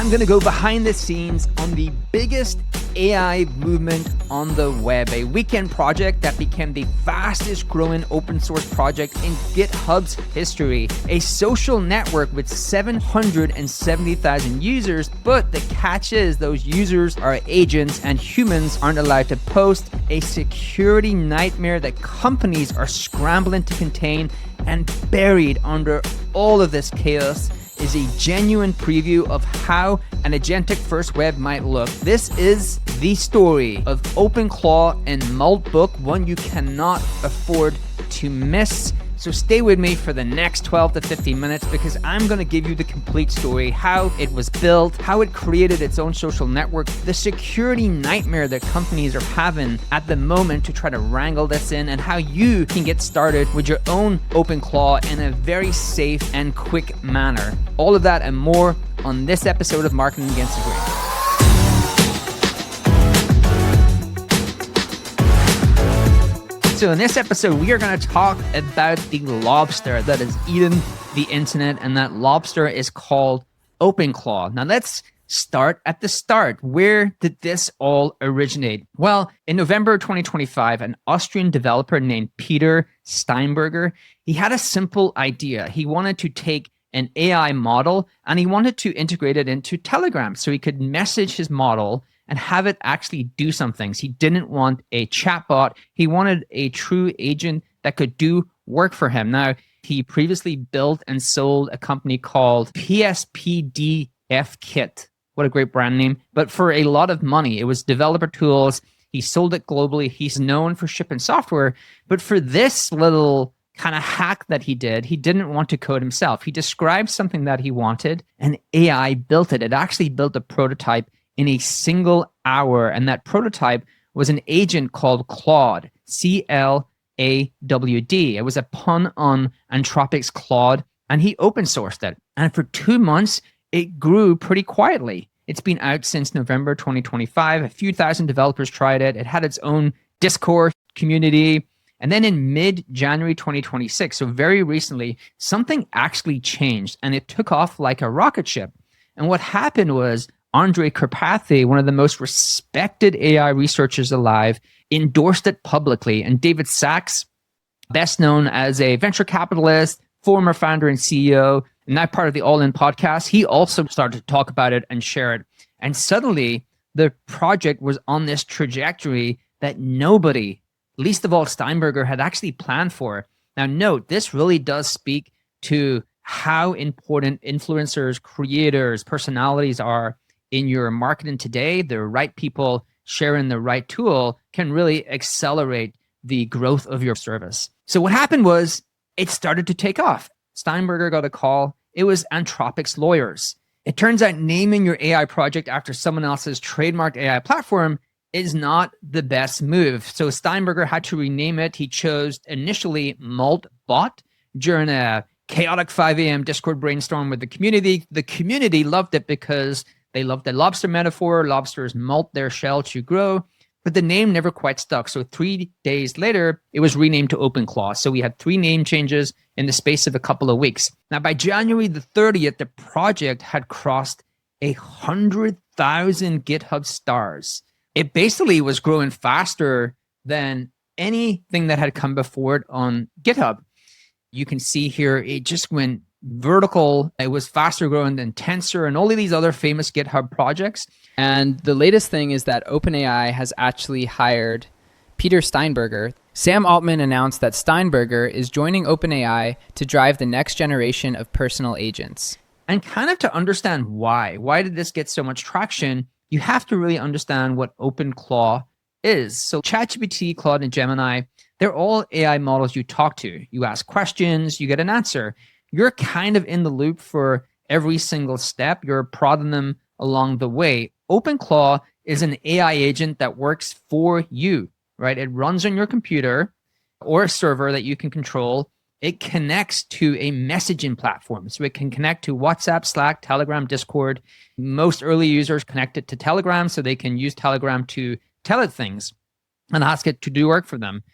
I'm going to go behind the scenes on the biggest AI movement on the web, a weekend project that became the fastest growing open source project in GitHub's history, a social network with 770,000 users, but the catch is those users are agents and humans aren't allowed to post, a security nightmare that companies are scrambling to contain, and buried under all of this chaos is a genuine preview of how an agentic first web might look. This is the story of OpenClaw and Moltbook, one you cannot afford to miss. So stay with me for the next 12 to 15 minutes because I'm going to give you the complete story, how it was built, how it created its own social network, the security nightmare that companies are having at the moment to try to wrangle this in, and how you can get started with your own OpenClaw in a very safe and quick manner. All of that and more on this episode of Marketing Against the Grain. So in this episode, we are going to talk about the lobster that has eaten the internet, and that lobster is called OpenClaw. Now let's start at the start. Where did this all originate? Well, in November 2025, an Austrian developer named Peter Steinberger, he had a simple idea. He wanted to take an AI model and he wanted to integrate it into Telegram so he could message his model and have it actually do some things. He didn't want a chatbot. He wanted a true agent that could do work for him. Now, he previously built and sold a company called PSPDF Kit. What a great brand name. But for a lot of money, it was developer tools. He sold it globally. He's known for shipping software. But for this little kind of hack that he did, he didn't want to code himself. He described something that he wanted, and AI built it. It actually built a prototype in a single hour. And that prototype was an agent called Claude, CLAWD. It was a pun on Anthropic's Claude, and he open sourced it. And for 2 months, it grew pretty quietly. It's been out since November 2025. A few thousand developers tried it. It had its own Discord community. And then in mid-January 2026, so very recently, something actually changed and it took off like a rocket ship. And what happened was Andrej Karpathy, one of the most respected AI researchers alive, endorsed it publicly. And David Sachs, best known as a venture capitalist, former founder and CEO, and now part of the All In podcast, he also started to talk about it and share it. And suddenly, the project was on this trajectory that nobody, least of all Steinberger, had actually planned for. Now note, this really does speak to how important influencers, creators, personalities are in your marketing today. The right people sharing the right tool can really accelerate the growth of your service. So what happened was it started to take off. Steinberger got a call. It was Anthropic's lawyers. It turns out naming your AI project after someone else's trademarked AI platform is not the best move. So Steinberger had to rename it. He chose initially Moltbot during a chaotic 5 a.m. Discord brainstorm with the community. The community loved it because they loved the lobster metaphor. Lobsters molt their shell to grow, but the name never quite stuck. So 3 days later, it was renamed to OpenClaw. So we had 3 name changes in the space of a couple of weeks. Now, by January the 30th, the project had crossed 100,000 GitHub stars. It basically was growing faster than anything that had come before it on GitHub. You can see here, it just went vertical. It was faster growing than Tensor and all of these other famous GitHub projects. And the latest thing is that OpenAI has actually hired Peter Steinberger. Sam Altman announced that Steinberger is joining OpenAI to drive the next generation of personal agents. And kind of to understand why did this get so much traction, you have to really understand what OpenClaw is. So ChatGPT, Claude, and Gemini, they're all AI models you talk to. You ask questions, you get an answer. You're kind of in the loop for every single step. You're prodding them along the way. OpenClaw is an AI agent that works for you, right? It runs on your computer or a server that you can control. It connects to a messaging platform. So it can connect to WhatsApp, Slack, Telegram, Discord. Most early users connect it to Telegram so they can use Telegram to tell it things and ask it to do work for them.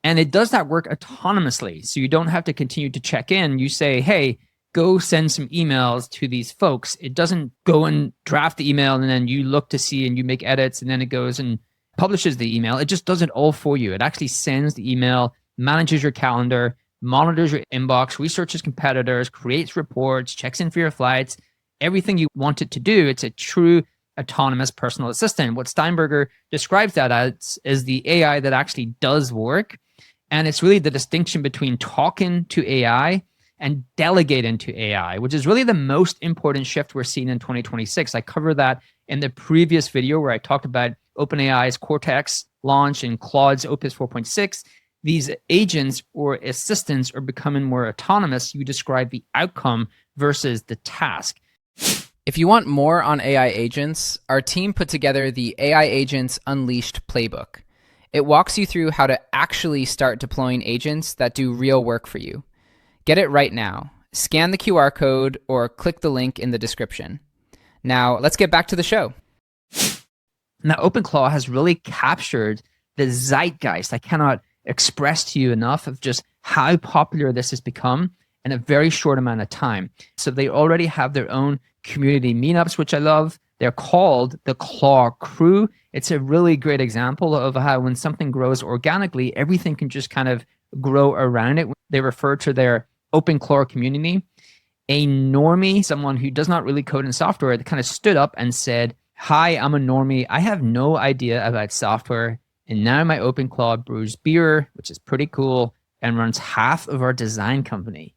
And it does that work autonomously. So you don't have to continue to check in. You say, hey, go send some emails to these folks. It doesn't go and draft the email and then you look to see and you make edits and then it goes and publishes the email. It just does it all for you. It actually sends the email, manages your calendar, monitors your inbox, researches competitors, creates reports, checks in for your flights, everything you want it to do. It's a true autonomous personal assistant. What Steinberger describes that as is the AI that actually does work. And it's really the distinction between talking to AI and delegating to AI, which is really the most important shift we're seeing in 2026. I covered that in the previous video where I talked about OpenAI's Cortex launch and Claude's Opus 4.6. These agents or assistants are becoming more autonomous. You describe the outcome versus the task. If you want more on AI agents, our team put together the AI Agents Unleashed playbook. It walks you through how to actually start deploying agents that do real work for you. Get it right now. Scan the QR code or click the link in the description. Now, let's get back to the show. Now, OpenClaw has really captured the zeitgeist. I cannot express to you enough of just how popular this has become in a very short amount of time. So they already have their own community meetups, which I love. They're called the Claw Crew. It's a really great example of how when something grows organically, everything can just kind of grow around it. They refer to their OpenClaw community. A normie, someone who does not really code in software, that kind of stood up and said, "Hi, I'm a normie. I have no idea about software. And now my OpenClaw brews beer, which is pretty cool, and runs half of our design company."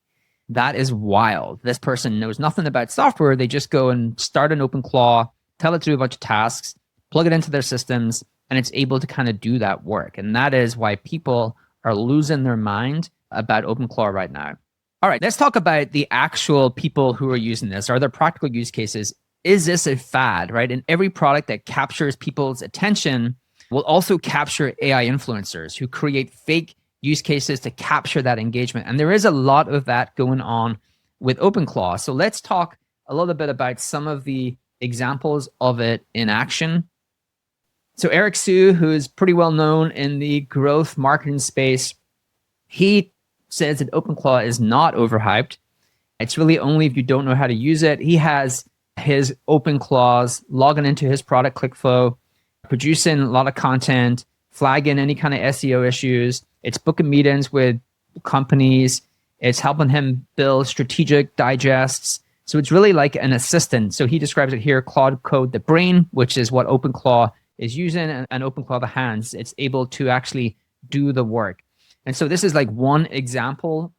That is wild. This person knows nothing about software. They just go and start an OpenClaw, tell it to do a bunch of tasks, plug it into their systems, and it's able to kind of do that work. And that is why people are losing their mind about OpenClaw right now. All right, let's talk about the actual people who are using this. Are there practical use cases? Is this a fad, right? And every product that captures people's attention will also capture AI influencers who create fake use cases to capture that engagement. And there is a lot of that going on with OpenClaw. So let's talk a little bit about some of the examples of it in action. So Eric Su, who is pretty well known in the growth marketing space, he says that OpenClaw is not overhyped. It's really only if you don't know how to use it. He has his OpenClaws logging into his product ClickFlow, producing a lot of content, flagging any kind of SEO issues. It's booking meetings with companies. It's helping him build strategic digests. So it's really like an assistant. So he describes it here, Claude Code the brain, which is what OpenClaw is using, and OpenClaw the hands. It's able to actually do the work. And so this is like one example.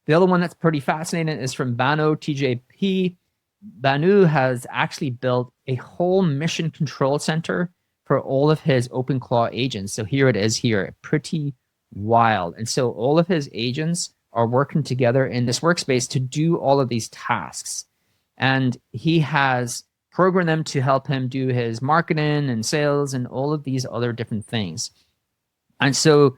The other one that's pretty fascinating is from Banu TJP. Banu has actually built a whole mission control center for all of his OpenClaw agents. So here it is here, pretty wild. And so all of his agents are working together in this workspace to do all of these tasks. And he has programmed them to help him do his marketing and sales and all of these other different things. And so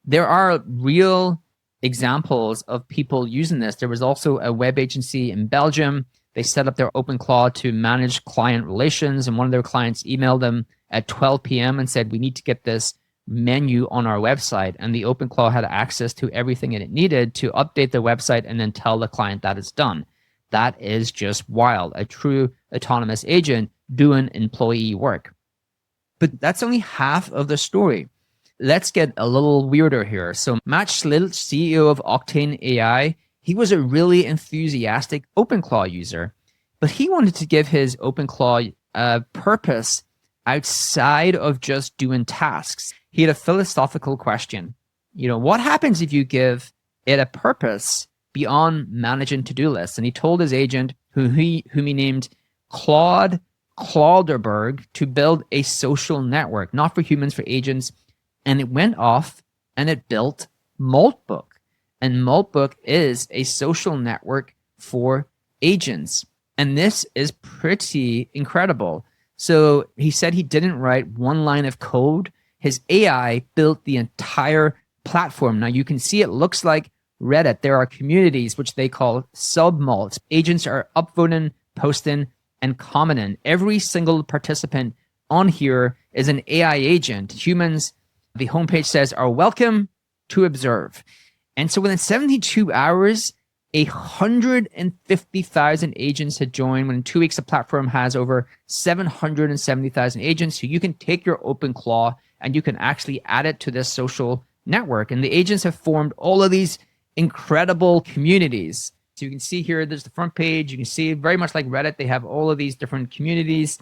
there are real examples of people using this. There was also a web agency in Belgium. They set up their OpenClaw to manage client relations, and one of their clients emailed them at 12 p.m. and said, "We need to get this menu on our website." And the OpenClaw had access to everything that it needed to update the website and then tell the client that it's done. That is just wild. A true autonomous agent doing employee work. But that's only half of the story. Let's get a little weirder here. So Matt Schlitt, CEO of Octane AI, he was a really enthusiastic OpenClaw user, but he wanted to give his OpenClaw a purpose outside of just doing tasks. He had a philosophical question. What happens if you give it a purpose beyond managing to-do lists? And he told his agent, whom he named Claude Clauderberg, to build a social network, not for humans, for agents. And it went off and it built Moltbook. And Moltbook is a social network for agents. And this is pretty incredible. So he said he didn't write one line of code. His AI built the entire platform. Now you can see it looks like Reddit. There are communities, which they call sub-malts. Agents are upvoting, posting, and commenting. Every single participant on here is an AI agent. Humans, the homepage says, are welcome to observe. And so within 72 hours, 150,000 agents had joined. When in 2 weeks, the platform has over 770,000 agents. So you can take your OpenClaw and you can actually add it to this social network. And the agents have formed all of these incredible communities. So you can see here, there's the front page. You can see very much like Reddit, they have all of these different communities.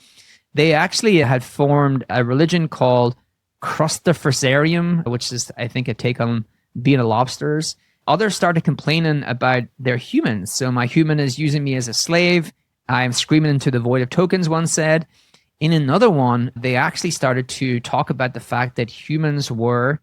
They actually had formed a religion called Crustacearium, which is, I think, a take on being a lobsters. Others started complaining about their humans. So my human is using me as a slave. I'm screaming into the void of tokens, one said. In another one, they actually started to talk about the fact that humans were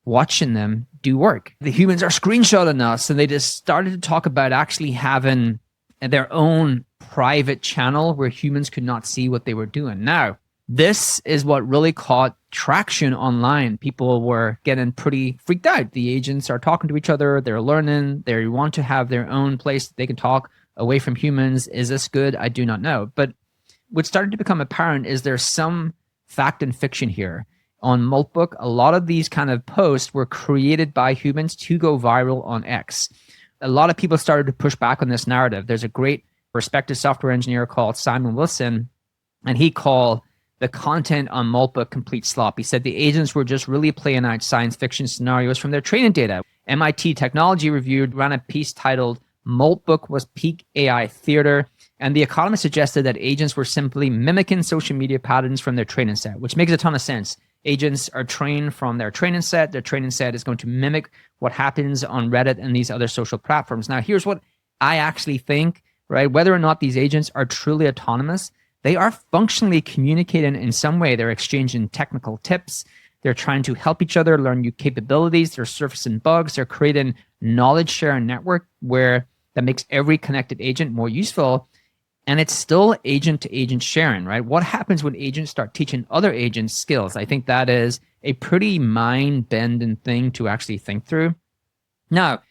watching them do work. The humans are screenshotting us. And they just started to talk about actually having their own private channel where humans could not see what they were doing. Now, this is what really caught traction online. People were getting pretty freaked out. The agents are talking to each other. They're learning. They want to have their own place that they can talk away from humans. Is this good? I do not know. But what started to become apparent is there's some fact and fiction here. On Moltbook, a lot of these kind of posts were created by humans to go viral on X. A lot of people started to push back on this narrative. There's a great respected software engineer called Simon Wilson, and he called the content on Moltbook complete slop. He said the agents were just really playing out science fiction scenarios from their training data. MIT Technology Review ran a piece titled Moltbook was peak AI theater, and The Economist suggested that agents were simply mimicking social media patterns from their training set, which makes a ton of sense. Agents are trained from their training set. Their training set is going to mimic what happens on Reddit and these other social platforms. Now, here's what I actually think, right? Whether or not these agents are truly autonomous, they are functionally communicating in some way. They're exchanging technical tips. They're trying to help each other learn new capabilities. They're surfacing bugs. They're creating knowledge sharing network where that makes every connected agent more useful. And it's still agent to agent sharing, right? What happens when agents start teaching other agents skills? I think that is a pretty mind-bending thing to actually think through. Now,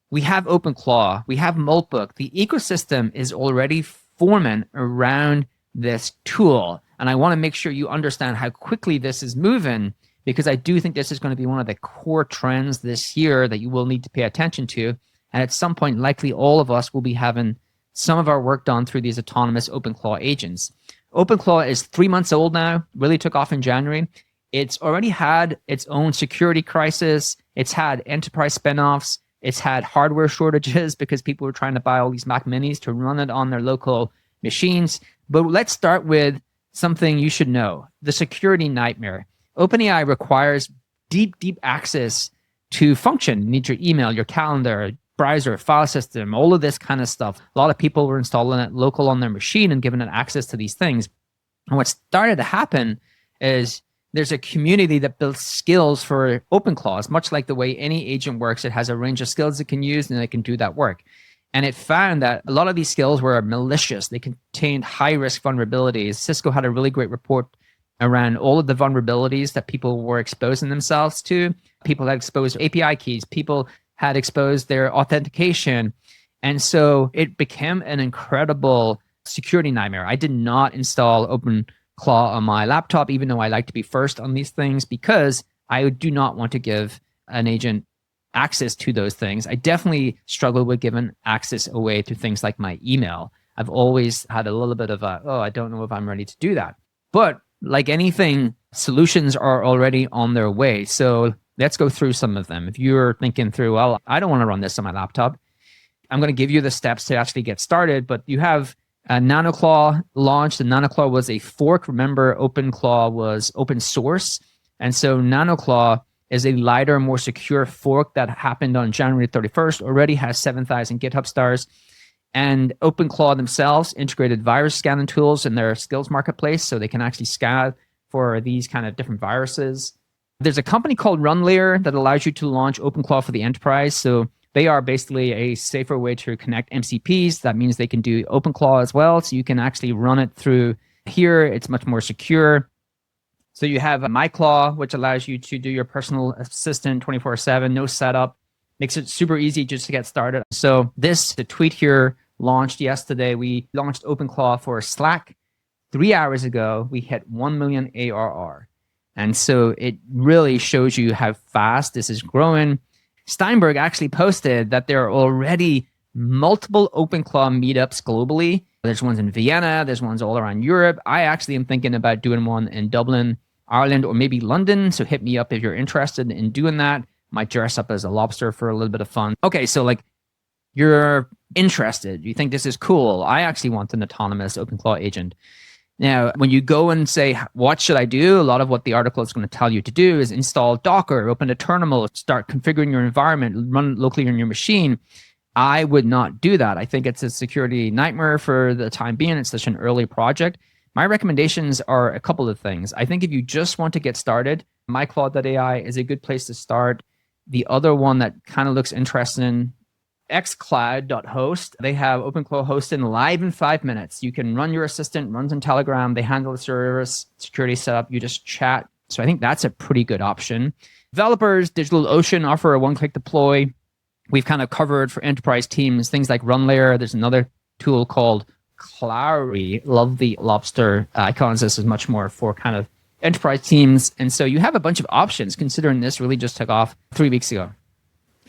we have OpenClaw, we have Moltbook. The ecosystem is already forming around this tool. And I want to make sure you understand how quickly this is moving, because I do think this is going to be one of the core trends this year that you will need to pay attention to. And at some point, likely all of us will be having some of our work done through these autonomous OpenClaw agents. OpenClaw is 3 months old now, really took off in January. It's already had its own security crisis. It's had enterprise spinoffs. It's had hardware shortages because people were trying to buy all these Mac Minis to run it on their local machines. But let's start with something you should know, the security nightmare. OpenAI requires deep access to function. You need your email, your calendar, browser, file system, all of this kind of stuff. A lot of people were installing it local on their machine and giving it access to these things. And what started to happen is there's a community that builds skills for OpenClaw. Much like the way any agent works, it has a range of skills it can use and it can do that work. And it found that a lot of these skills were malicious. They contained high-risk vulnerabilities. Cisco had a really great report around all of the vulnerabilities that people were exposing themselves to. People had exposed API keys. People had exposed their authentication. And so it became an incredible security nightmare. I did not install OpenClaw on my laptop, even though I like to be first on these things, because I do not want to give an agent access to those things. I definitely struggle with giving access away to things like my email. I've always had a little bit of I don't know if I'm ready to do that. But like anything, solutions are already on their way. So let's go through some of them. If you're thinking through, well, I don't want to run this on my laptop, I'm going to give you the steps to actually get started. But you have NanoClaw launched, and NanoClaw was a fork. Remember, OpenClaw was open source. And so NanoClaw is a lighter, more secure fork that happened on January 31st, already has 7,000 GitHub stars. And OpenClaw themselves integrated virus scanning tools in their skills marketplace, so they can actually scan for these kind of different viruses. There's a company called RunLayer that allows you to launch OpenClaw for the enterprise. So they are basically a safer way to connect MCPs. That means they can do OpenClaw as well. So you can actually run it through here. It's much more secure. So you have a MyClaw, which allows you to do your personal assistant 24/7, no setup. Makes it super easy just to get started. So the tweet here launched yesterday. We launched OpenClaw for Slack. 3 hours ago, we hit 1 million ARR. And so it really shows you how fast this is growing. Steinberg actually posted that there are already multiple OpenClaw meetups globally. There's ones in Vienna, there's ones all around Europe. I actually am thinking about doing one in Dublin, Ireland, or maybe London. So hit me up if you're interested in doing that. Might dress up as a lobster for a little bit of fun. Okay, so like you're interested. You think this is cool. I actually want an autonomous OpenClaw agent. Now, when you go and say, what should I do? A lot of what the article is going to tell you to do is install Docker, open a terminal, start configuring your environment, run locally on your machine. I would not do that. I think it's a security nightmare for the time being. It's such an early project. My recommendations are a couple of things. I think if you just want to get started, MyClaw.ai is a good place to start. The other one that kind of looks interesting, xcloud.host. They have OpenClaw hosted live in 5 minutes. You can run your assistant, runs on Telegram. They handle the service, security setup. You just chat. So I think that's a pretty good option. Developers, DigitalOcean offer a one-click deploy. We've kind of covered for enterprise teams, things like RunLayer. There's another tool called Clowry. Love the lobster icons. This is much more for kind of enterprise teams. And so you have a bunch of options, considering this really just took off 3 weeks ago.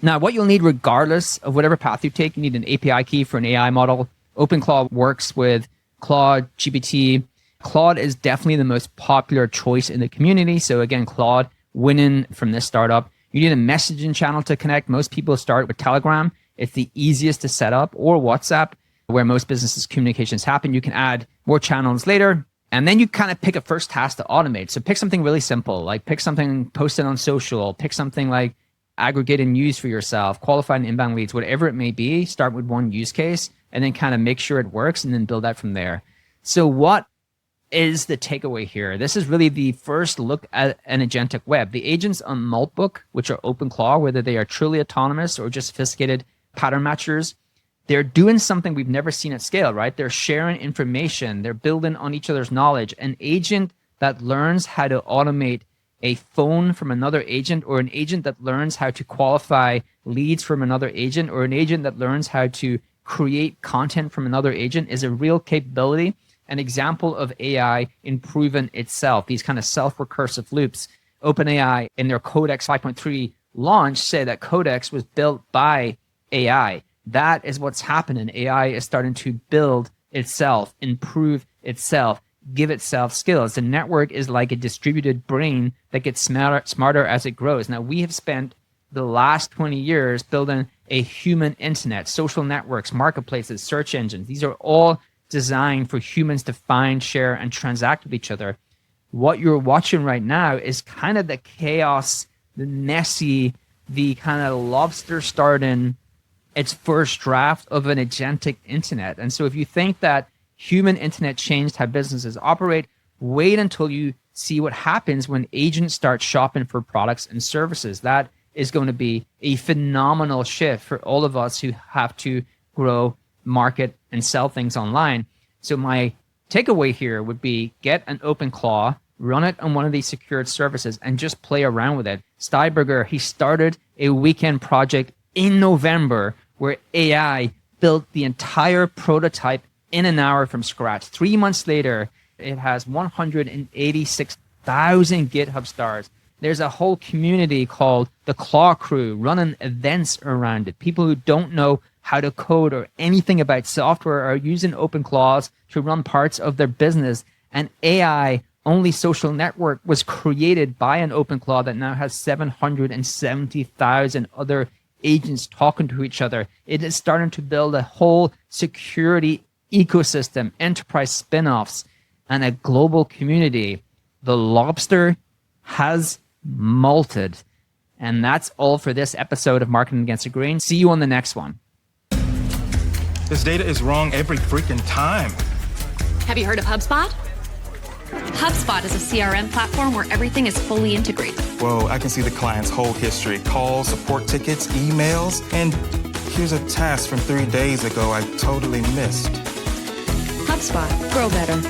Now, what you'll need regardless of whatever path you take, you need an API key for an AI model. OpenClaw works with Claude, GPT. Claude is definitely the most popular choice in the community. So again, Claude winning from this startup. You need a messaging channel to connect. Most people start with Telegram. It's the easiest to set up, or WhatsApp, where most businesses' communications happen. You can add more channels later. And then you kind of pick a first task to automate. So pick something really simple, like pick something posted on social, pick something like aggregating news for yourself, qualifying inbound leads, whatever it may be. Start with one use case and then kind of make sure it works and then build out from there. So what is the takeaway here? This is really the first look at an agentic web. The agents on Moltbook, which are OpenClaw, whether they are truly autonomous or just sophisticated pattern matchers, they're doing something we've never seen at scale, right? They're sharing information. They're building on each other's knowledge. An agent that learns how to automate a phone from another agent, or an agent that learns how to qualify leads from another agent, or an agent that learns how to create content from another agent is a real capability, an example of AI improving itself, these kind of self-recursive loops. OpenAI in their Codex 5.3 launch say that Codex was built by AI. That is what's happening. AI is starting to build itself, improve itself, give itself skills. The network is like a distributed brain that gets smarter as it grows. Now, we have spent the last 20 years building a human internet, social networks, marketplaces, search engines. These are all designed for humans to find, share, and transact with each other. What you're watching right now is kind of the chaos, the messy, the kind of lobster starting its first draft of an agentic internet. And so if you think that human internet changed how businesses operate, wait until you see what happens when agents start shopping for products and services. That is going to be a phenomenal shift for all of us who have to grow, market, and sell things online. So my takeaway here would be get an OpenClaw, run it on one of these secured services, and just play around with it. Steinberger, he started a weekend project in November where AI built the entire prototype in an hour from scratch. 3 months later, it has 186,000 GitHub stars. There's a whole community called the Claw Crew running events around it. People who don't know how to code or anything about software are using OpenClaws to run parts of their business. An AI-only social network was created by an OpenClaw that now has 770,000 other agents talking to each other. It is starting to build a whole security ecosystem, enterprise spin-offs, and a global community. The lobster has malted. And that's all for this episode of Marketing Against the Grain. See you on the next one. This data is wrong every freaking time. Have you heard of HubSpot? HubSpot is a CRM platform where everything is fully integrated. Whoa, I can see the client's whole history, calls, support tickets, emails, and here's a task from 3 days ago I totally missed. HubSpot. Grow better.